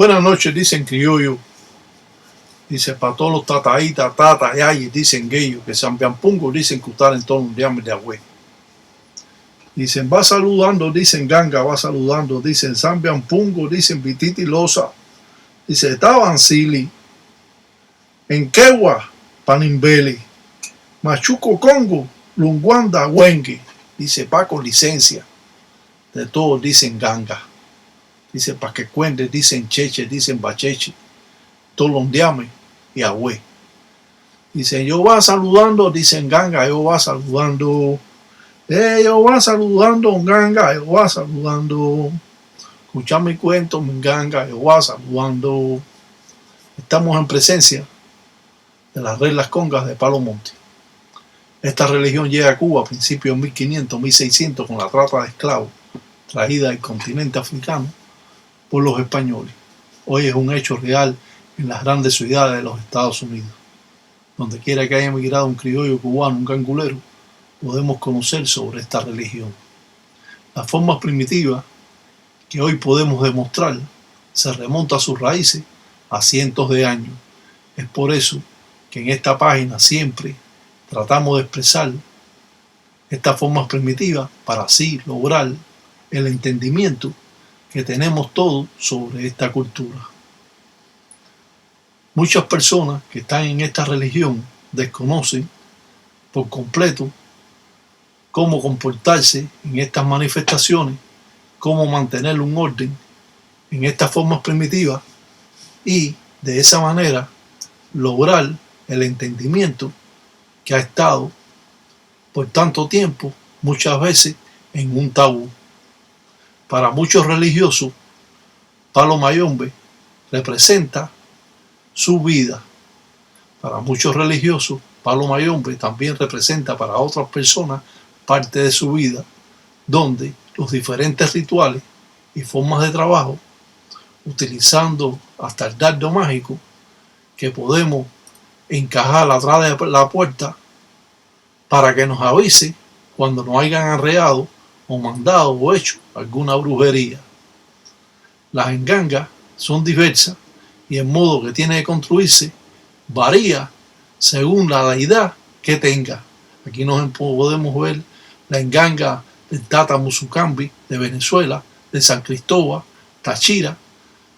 Buenas noches, dicen criollo. Dice, para todos los tataitas, tata, yayes, dicen gayos, que Sambiampungo, dicen que usted en todo un diame de agüe. Dicen, va saludando, dicen ganga, va saludando, dicen Sambiampungo, dicen vititi losa. Dice, estaban sili, en Quegua, Panimbeli, Machuco Congo, Lunguanda, Wengue. Dice, pa con licencia. De todos dicen ganga. Dice, pa que cuente, dicen cheche, dicen bacheche. Tolondiame y agüe. Dice, yo va saludando, dicen ganga, yo va saludando. Yo va saludando, ganga, yo va saludando. Escucha mi cuento, mi ganga, yo va saludando. Estamos en presencia de las reglas congas de Palo Monte. Esta religión llega a Cuba a principios de 1500, 1600 con la trata de esclavos traída del continente africano por los españoles. Hoy es un hecho real en las grandes ciudades de los Estados Unidos. Donde quiera que haya emigrado un criollo cubano, un gangulero, podemos conocer sobre esta religión. Las formas primitivas que hoy podemos demostrar se remontan a sus raíces a cientos de años. Es por eso que en esta página siempre tratamos de expresar estas formas primitivas para así lograr el entendimiento que tenemos todos sobre esta cultura. Muchas personas que están en esta religión desconocen por completo cómo comportarse en estas manifestaciones, cómo mantener un orden en estas formas primitivas y de esa manera lograr el entendimiento que ha estado por tanto tiempo muchas veces en un tabú. Para muchos religiosos, Palo Mayombe representa su vida. Para muchos religiosos, Palo Mayombe también representa para otras personas parte de su vida, donde los diferentes rituales y formas de trabajo, utilizando hasta el dardo mágico que podemos encajar atrás de la puerta para que nos avise cuando nos hayan arreado o mandado o hecho alguna brujería. Las engangas son diversas y el modo que tiene que construirse varía según la deidad que tenga. Aquí nos podemos ver la enganga del Tata Musucambi de Venezuela, de San Cristóbal, Táchira,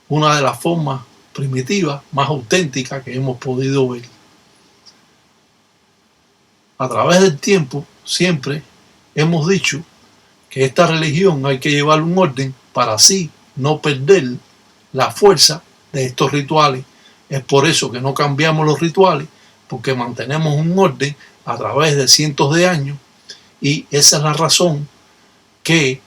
una de las formas primitivas más auténticas que hemos podido ver. A través del tiempo siempre hemos dicho que esta religión hay que llevar un orden para así no perder la fuerza de estos rituales. Es por eso que no cambiamos los rituales, porque mantenemos un orden a través de cientos de años y esa es la razón que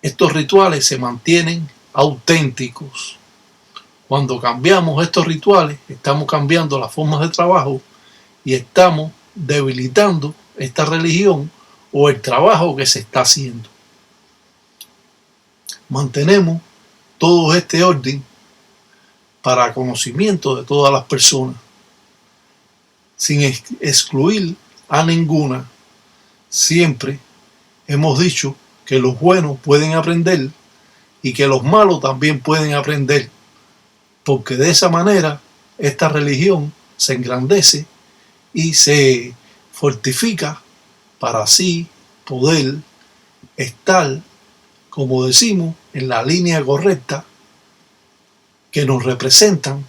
estos rituales se mantienen auténticos. Cuando cambiamos estos rituales, estamos cambiando las formas de trabajo y estamos debilitando esta religión o el trabajo que se está haciendo. Mantenemos todo este orden para conocimiento de todas las personas, sin excluir a ninguna. Siempre hemos dicho que los buenos pueden aprender y que los malos también pueden aprender, porque de esa manera esta religión se engrandece y se fortifica para así poder estar, como decimos, en la línea correcta que nos representan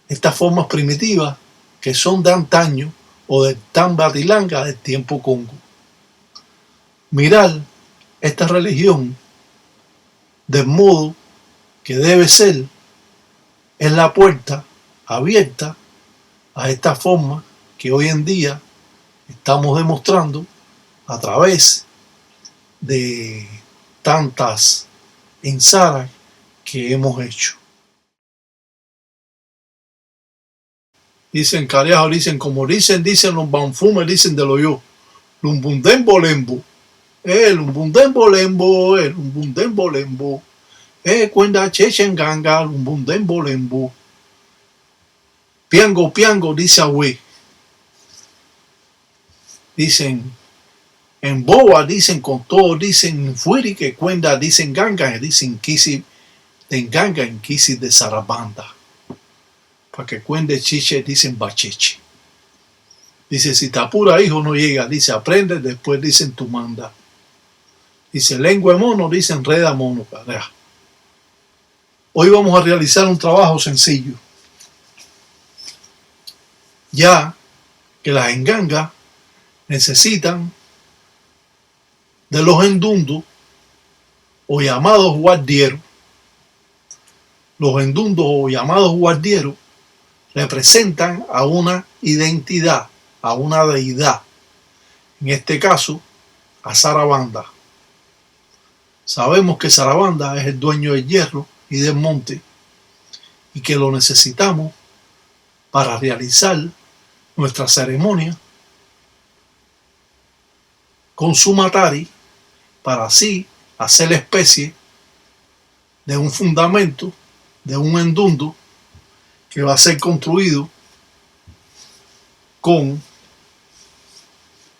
estas formas primitivas que son de antaño o de Tambatilanga del tiempo Congo. Mirar esta religión del modo que debe ser es la puerta abierta a esta forma que hoy en día estamos demostrando a través de tantas ensayos que hemos hecho. Dicen carajo, dicen como dicen los banfumes, dicen de lo yo. Lumbundembo lembo. Lumbundembo lembo, lumbundembo lembo. Cuenda chechenganga, lumbundembo lembo. Piango, piango, dice Agüe. Dicen en Boa, dicen con todo, dicen Fuiri que cuenda, dicen ganga, dicen Kisi de Nganga en Kisi de Sarabanda. Para que cuente chiche, dicen bacheche. Dice, si te apura, hijo, no llega. Dice, aprende, después dicen tu manda. Dice, lengua de mono, dicen reda mono. Pareja. Hoy vamos a realizar un trabajo sencillo. Ya que las engangas necesitan de los endundos o llamados guardieros. Los endundos o llamados guardieros representan a una identidad, a una deidad. En este caso, a Sarabanda. Sabemos que Sarabanda es el dueño del hierro y del monte y que lo necesitamos para realizar nuestra ceremonia con su matari, para así hacer la especie de un fundamento, de un endundo que va a ser construido con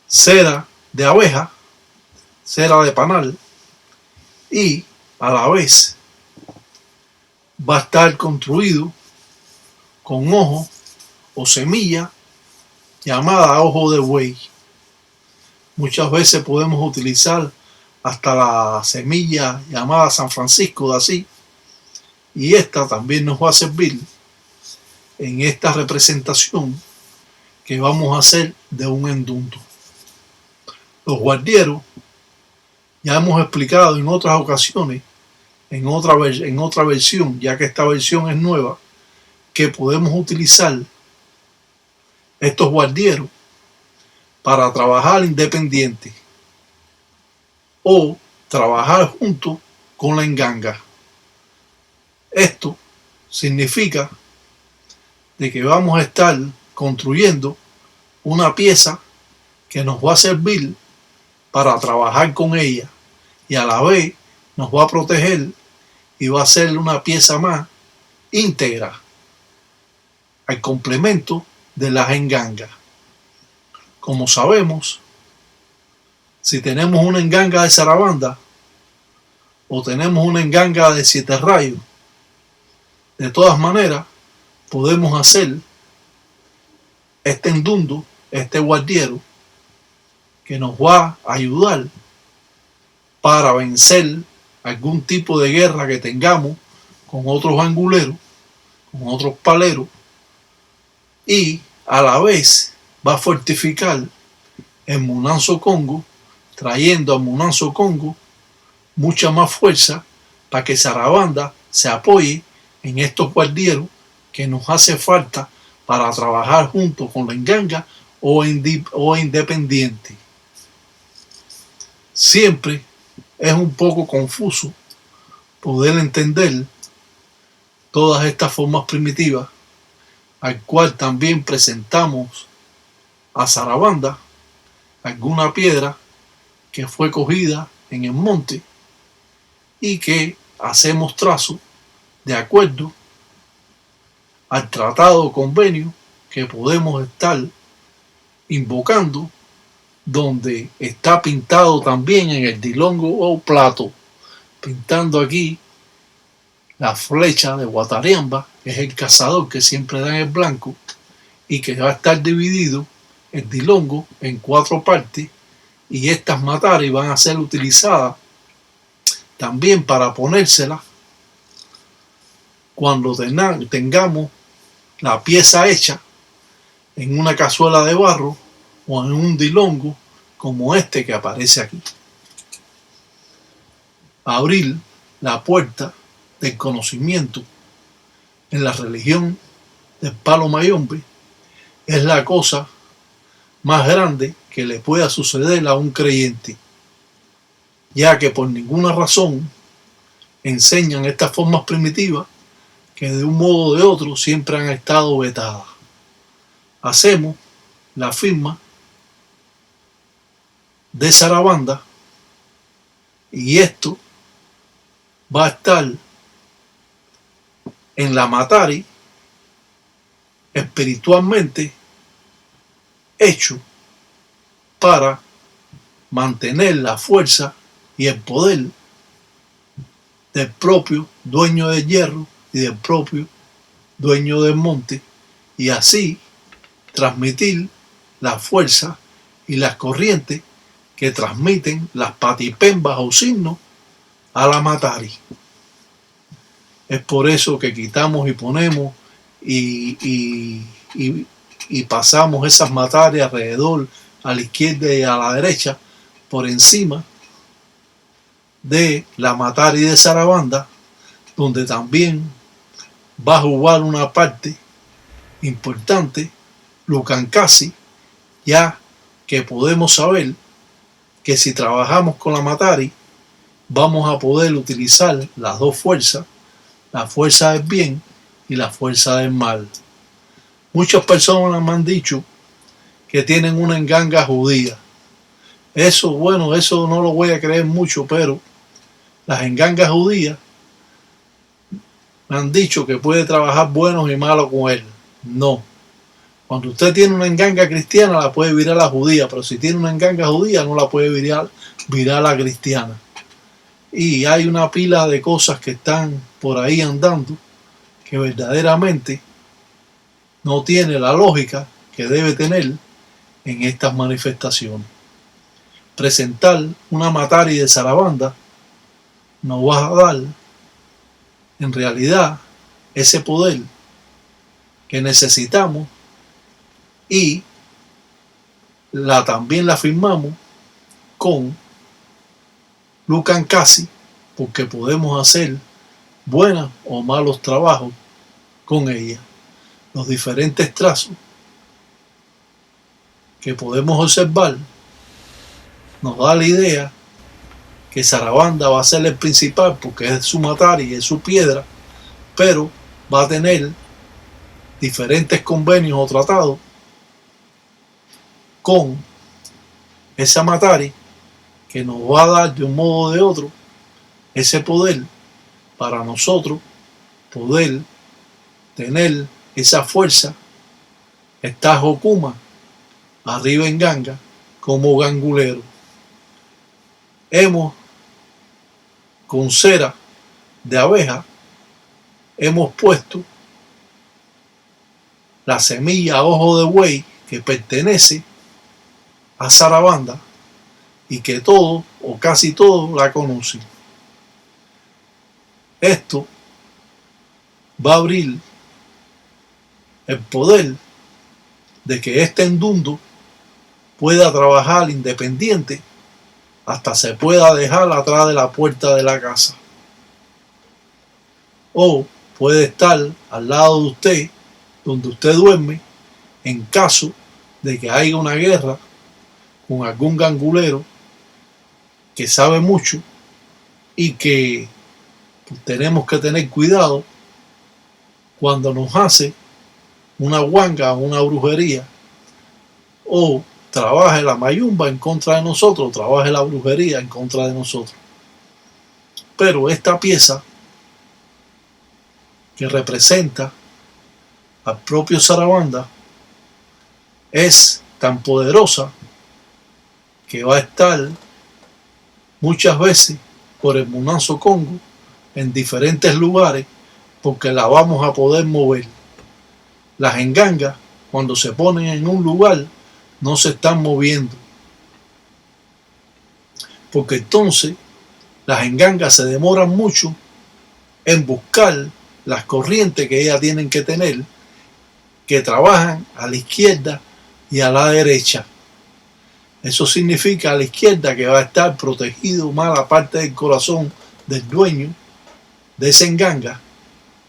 cera de abeja, cera de panal, y a la vez va a estar construido con ojo o semilla llamada ojo de buey. Muchas veces podemos utilizar hasta la semilla llamada San Francisco de así, y esta también nos va a servir en esta representación que vamos a hacer de un endundo. Los guardieros, ya hemos explicado en otras ocasiones, en otra versión, ya que esta versión es nueva, que podemos utilizar estos guardieros para trabajar independiente o trabajar junto con la enganga. Esto significa de que vamos a estar construyendo una pieza que nos va a servir para trabajar con ella y a la vez nos va a proteger y va a ser una pieza más íntegra al complemento de las engangas. Como sabemos, si tenemos una enganga de Sarabanda o tenemos una enganga de 7 rayos, de todas maneras podemos hacer este endundo, este guardiero, que nos va a ayudar para vencer algún tipo de guerra que tengamos con otros anguleros, con otros paleros, y a la vez va a fortificar el Munanzo Congo, trayendo al Munanzo Congo mucha más fuerza para que Sarabanda se apoye en estos guardieros que nos hace falta para trabajar junto con la enganga o independiente. Siempre es un poco confuso poder entender todas estas formas primitivas, al cual también presentamos a Sarabanda alguna piedra que fue cogida en el monte y que hacemos trazo de acuerdo al tratado o convenio que podemos estar invocando, donde está pintado también en el dilongo o plato, pintando aquí la flecha de Guatariamba, que es el cazador que siempre da en el blanco, y que va a estar dividido el dilongo en 4 partes, y estas matares van a ser utilizadas también para ponérselas cuando tengamos la pieza hecha en una cazuela de barro o en un dilongo como este que aparece aquí. Abrir la puerta del conocimiento en la religión del palo mayombe es la cosa más grande que le pueda suceder a un creyente, ya que por ninguna razón enseñan estas formas primitivas que de un modo o de otro siempre han estado vetadas. Hacemos la firma de Sarabanda y esto va a estar en la matari espiritualmente hecho para mantener la fuerza y el poder del propio dueño del hierro y del propio dueño del monte, y así transmitir la fuerza y las corrientes que transmiten las patipembas o signos a la matari. Es por eso que quitamos y ponemos y pasamos esas matari alrededor, a la izquierda y a la derecha, por encima de la matari de Sarabanda, donde también va a jugar una parte importante Lucancasi, ya que podemos saber que si trabajamos con la matari vamos a poder utilizar las dos fuerzas, la fuerza del bien y la fuerza del mal. Muchas personas me han dicho que tienen una enganga judía. Eso, bueno, eso no lo voy a creer mucho, pero las engangas judías me han dicho que puede trabajar buenos y malos con él. No. Cuando usted tiene una enganga cristiana la puede virar a la judía, pero si tiene una enganga judía no la puede virar a la cristiana. Y hay una pila de cosas que están por ahí andando que verdaderamente no tiene la lógica que debe tener en estas manifestaciones. Presentar una matari de Sarabanda nos va a dar en realidad ese poder que necesitamos, y también la firmamos con Lucancasi, porque podemos hacer buenos o malos trabajos con ella. Los diferentes trazos que podemos observar nos da la idea que Sarabanda va a ser el principal porque es su matari, es su piedra, pero va a tener diferentes convenios o tratados con esa matari que nos va a dar de un modo o de otro ese poder para nosotros poder tener esa fuerza, esta Jokuma arriba en ganga como gangulero. Hemos con cera de abeja hemos puesto la semilla ojo de buey que pertenece a Sarabanda y que todos o casi todos la conocen. Esto va a abrir el poder de que este endundo pueda trabajar independiente hasta se pueda dejar atrás de la puerta de la casa, o puede estar al lado de usted donde usted duerme en caso de que haya una guerra con algún gangulero que sabe mucho y que tenemos que tener cuidado cuando nos hace una huanga o una brujería, o trabaje la mayumba en contra de nosotros, trabaje la brujería en contra de nosotros. Pero esta pieza que representa al propio Sarabanda es tan poderosa que va a estar muchas veces por el Munazo Congo en diferentes lugares, porque la vamos a poder mover. Las engangas, cuando se ponen en un lugar, no se están moviendo, porque entonces las engangas se demoran mucho en buscar las corrientes que ellas tienen que tener, que trabajan a la izquierda y a la derecha. Eso significa a la izquierda que va a estar protegido más la parte del corazón del dueño de esa enganga,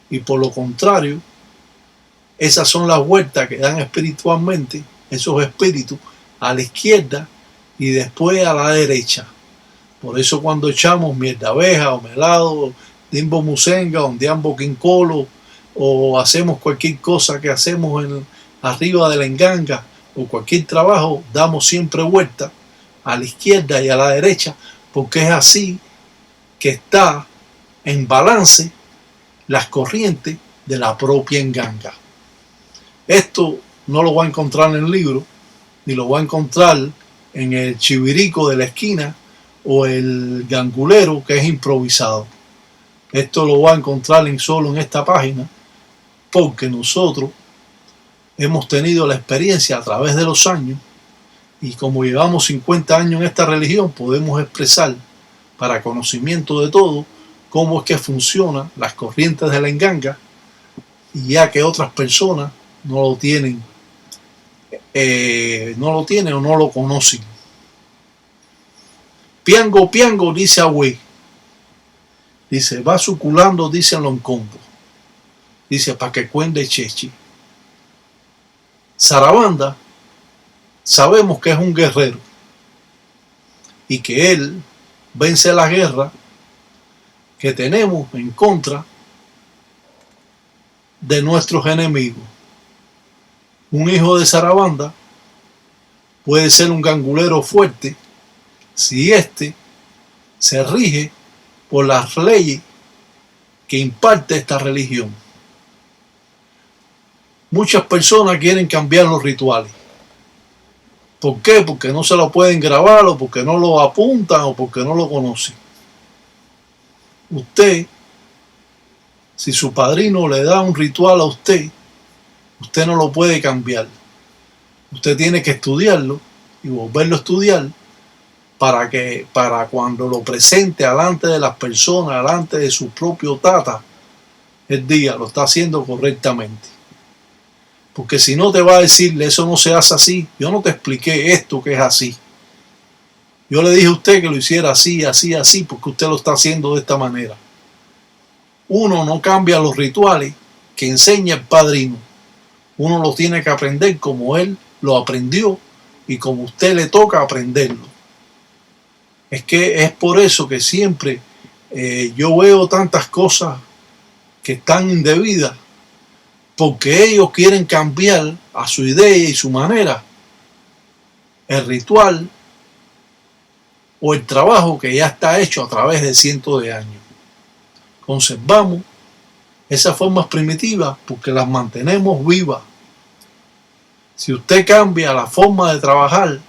y por lo contrario, esas son las vueltas que dan espiritualmente esos espíritus a la izquierda y después a la derecha. Por eso cuando echamos miel de abeja o melado, dimbo musenga o diambo quincolo, o hacemos cualquier cosa que hacemos arriba de la enganga o cualquier trabajo, damos siempre vuelta a la izquierda y a la derecha, porque es así que está en balance las corrientes de la propia enganga. Esto no lo va a encontrar en el libro, ni lo va a encontrar en el chivirico de la esquina o el gangulero que es improvisado. Esto lo va a encontrar solo en esta página, porque nosotros hemos tenido la experiencia a través de los años, y como llevamos 50 años en esta religión, podemos expresar para conocimiento de todo cómo es que funcionan las corrientes de la enganga, y ya que otras personas no lo tienen o no lo conocen. Piango, piango, dice Agüey. Dice, va suculando, dicen los encombros. Dice, pa' que cuente Chechi. Sarabanda, sabemos que es un guerrero y que él vence la guerra que tenemos en contra de nuestros enemigos. Un hijo de Sarabanda puede ser un gangulero fuerte si éste se rige por las leyes que imparte esta religión. Muchas personas quieren cambiar los rituales. ¿Por qué? Porque no se lo pueden grabar, o porque no lo apuntan, o porque no lo conocen. Usted, si su padrino le da un ritual a usted, usted no lo puede cambiar. Usted tiene que estudiarlo y volverlo a estudiar para cuando lo presente delante de las personas, delante de su propio tata, el día lo está haciendo correctamente. Porque si no, te va a decirle, eso no se hace así. Yo no te expliqué esto que es así. Yo le dije a usted que lo hiciera así, así, así, porque usted lo está haciendo de esta manera. Uno no cambia los rituales que enseña el padrino. Uno lo tiene que aprender como él lo aprendió y como usted le toca aprenderlo. Es que es por eso que siempre yo veo tantas cosas que están indebidas, porque ellos quieren cambiar a su idea y su manera el ritual o el trabajo que ya está hecho a través de cientos de años. Conservamos esas formas primitivas porque las mantenemos vivas. Si usted cambia la forma de trabajar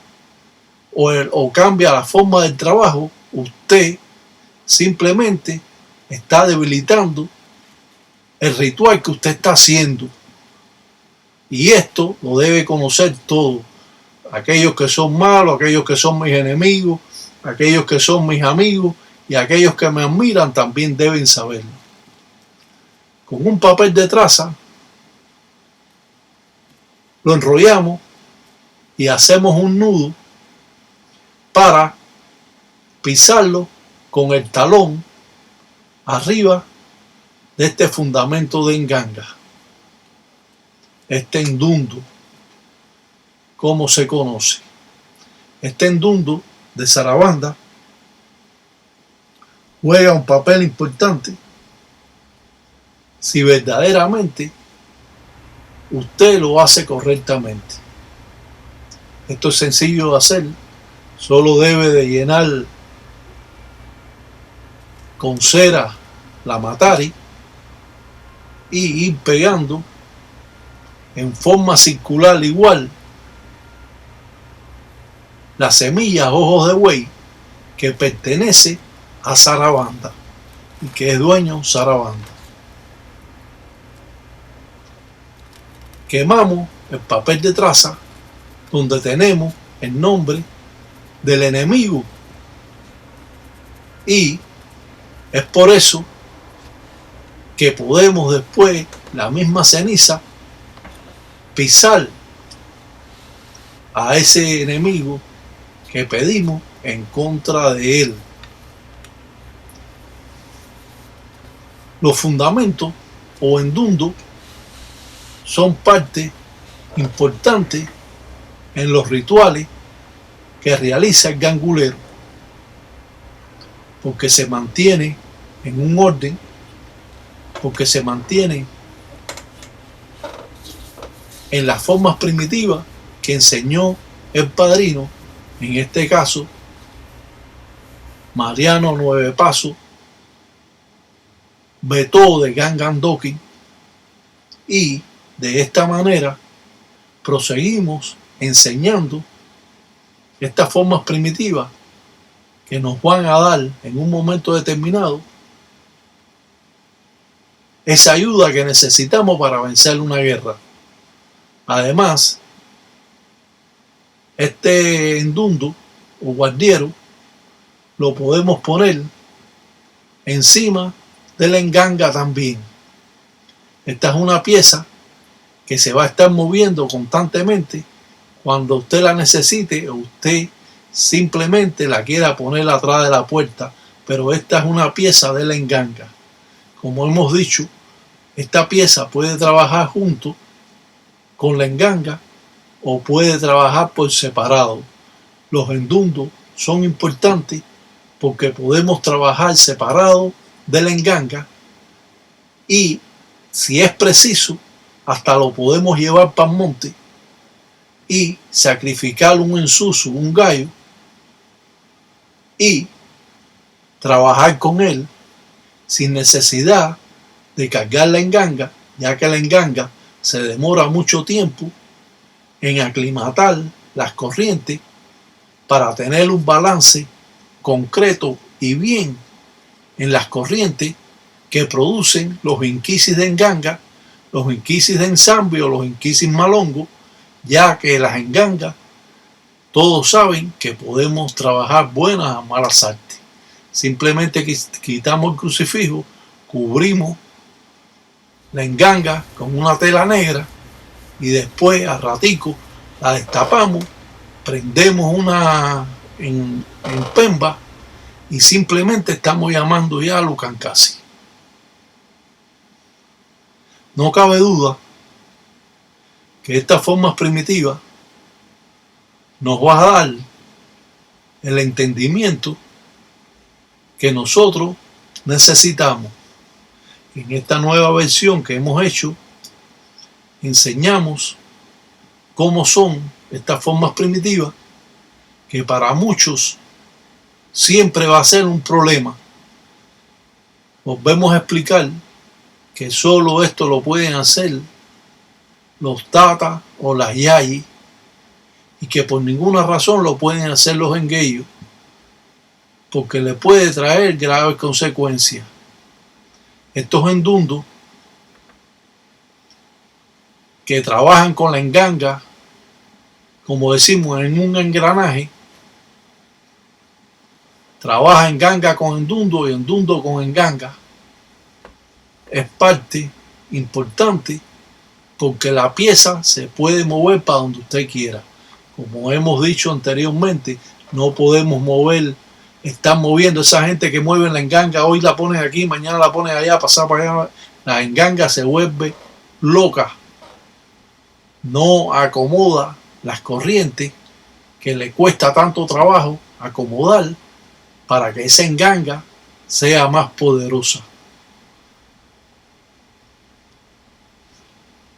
o cambia la forma del trabajo, usted simplemente está debilitando el ritual que usted está haciendo. Y esto lo debe conocer todo. Aquellos que son malos, aquellos que son mis enemigos, aquellos que son mis amigos y aquellos que me admiran también deben saberlo. Con un papel de traza lo enrollamos y hacemos un nudo para pisarlo con el talón arriba de este fundamento de enganga, este endundo, como se conoce. Este endundo de Sarabanda juega un papel importante si verdaderamente usted lo hace correctamente. Esto es sencillo de hacer, solo debe de llenar con cera la matari y ir pegando en forma circular igual las semillas ojos de buey que pertenece a Sarabanda y que es dueño Sarabanda. Quemamos el papel de traza donde tenemos el nombre del enemigo y es por eso que podemos después la misma ceniza pisar a ese enemigo que pedimos en contra de él. Los fundamentos o endundos son parte importante en los rituales que realiza el gangulero, porque se mantiene en un orden, porque se mantiene en las formas primitivas que enseñó el padrino, en este caso Mariano Nueve Pasos, Beto de Gangandoki, y de esta manera proseguimos enseñando estas formas primitivas que nos van a dar en un momento determinado esa ayuda que necesitamos para vencer una guerra. Además, este endundo o guardiero lo podemos poner encima de la enganga también. Esta es una pieza que se va a estar moviendo constantemente cuando usted la necesite o usted simplemente la quiera poner atrás de la puerta, pero esta es una pieza de la enganga. Como hemos dicho, esta pieza puede trabajar junto con la enganga o puede trabajar por separado. Los endundos son importantes porque podemos trabajar separado de la enganga y, si es preciso, hasta lo podemos llevar para el monte y sacrificar un ensuso, un gallo, y trabajar con él sin necesidad de cargar la enganga, ya que la enganga se demora mucho tiempo en aclimatar las corrientes para tener un balance concreto y bien en las corrientes que producen los inquisis de enganga, los inquisis de ensamble o los inquisis malongos, ya que las engangas todos saben que podemos trabajar buenas a malas artes. Simplemente quitamos el crucifijo, cubrimos la enganga con una tela negra y después a ratico la destapamos, prendemos una en pemba y simplemente estamos llamando ya a Lucancasi. No cabe duda que estas formas primitivas nos va a dar el entendimiento que nosotros necesitamos. En esta nueva versión que hemos hecho, enseñamos cómo son estas formas primitivas, que para muchos siempre va a ser un problema. Volvemos a explicar que solo esto lo pueden hacer los tatas o las yayis y que por ninguna razón lo pueden hacer los engueyos, porque le puede traer graves consecuencias. Estos endundos que trabajan con la enganga, como decimos, en un engranaje, trabaja enganga con endundo y endundo con enganga, es parte importante porque la pieza se puede mover para donde usted quiera. Como hemos dicho anteriormente, no podemos mover, están moviendo esa gente que mueve la enganga, hoy la ponen aquí, mañana la ponen allá, pasar para allá, la enganga se vuelve loca, no acomoda las corrientes que le cuesta tanto trabajo acomodar para que esa enganga sea más poderosa.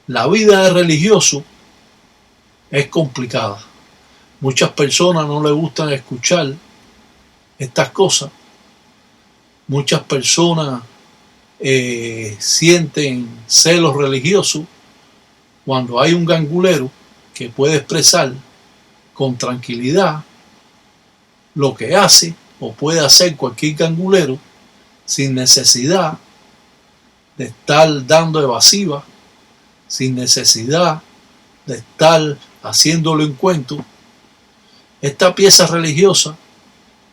La vida de religioso es complicada. Muchas personas no les gustan escuchar estas cosas. Muchas personas sienten celos religiosos cuando hay un gangulero que puede expresar con tranquilidad lo que hace o puede hacer cualquier gangulero sin necesidad de estar dando evasiva, sin necesidad de estar haciéndolo en cuento. Esta pieza religiosa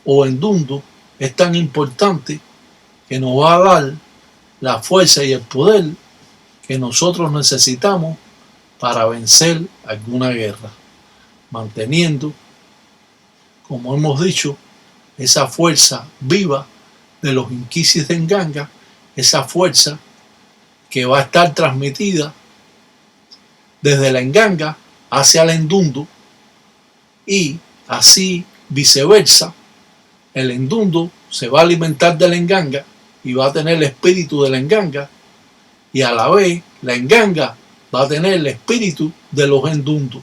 o endundo es tan importante que nos va a dar la fuerza y el poder que nosotros necesitamos para vencer alguna guerra, manteniendo, como hemos dicho, esa fuerza viva de los inquisis de enganga, esa fuerza que va a estar transmitida desde la enganga hacia el endundo y así viceversa. El endundo se va a alimentar de la enganga y va a tener el espíritu de la enganga, y a la vez la enganga va a tener el espíritu de los endundos,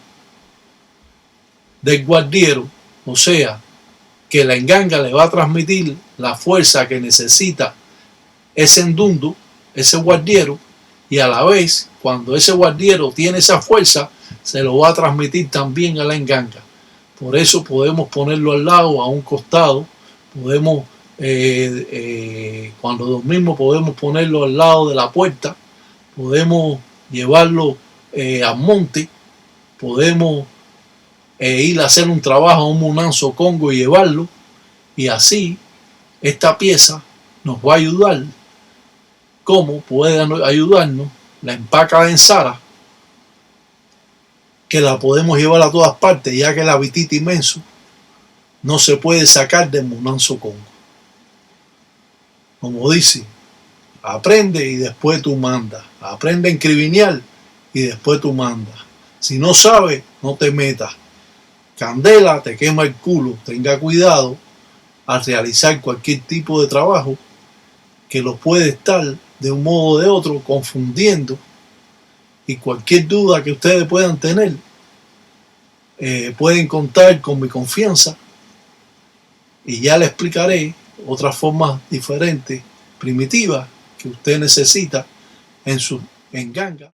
del guardiero. O sea, que la enganga le va a transmitir la fuerza que necesita ese endundo, ese guardiero, y a la vez, cuando ese guardiero tiene esa fuerza, se lo va a transmitir también a la enganga. Por eso podemos ponerlo al lado, a un costado, podemos Cuando dormimos podemos ponerlo al lado de la puerta, podemos llevarlo al monte, podemos ir a hacer un trabajo a un Munanzo Congo y llevarlo, y así esta pieza nos va a ayudar. ¿Cómo puede ayudarnos? La empaca en Sara, que la podemos llevar a todas partes, ya que el habitite inmenso no se puede sacar del Munanzo Congo. Como dice, aprende y después tú mandas. Aprende a encribinear y después tú mandas. Si no sabes, no te metas. Candela te quema el culo. Tenga cuidado al realizar cualquier tipo de trabajo que lo puede estar de un modo o de otro confundiendo, y cualquier duda que ustedes puedan tener, pueden contar con mi confianza y ya les explicaré otras formas diferentes, primitivas, que usted necesita en su enganga.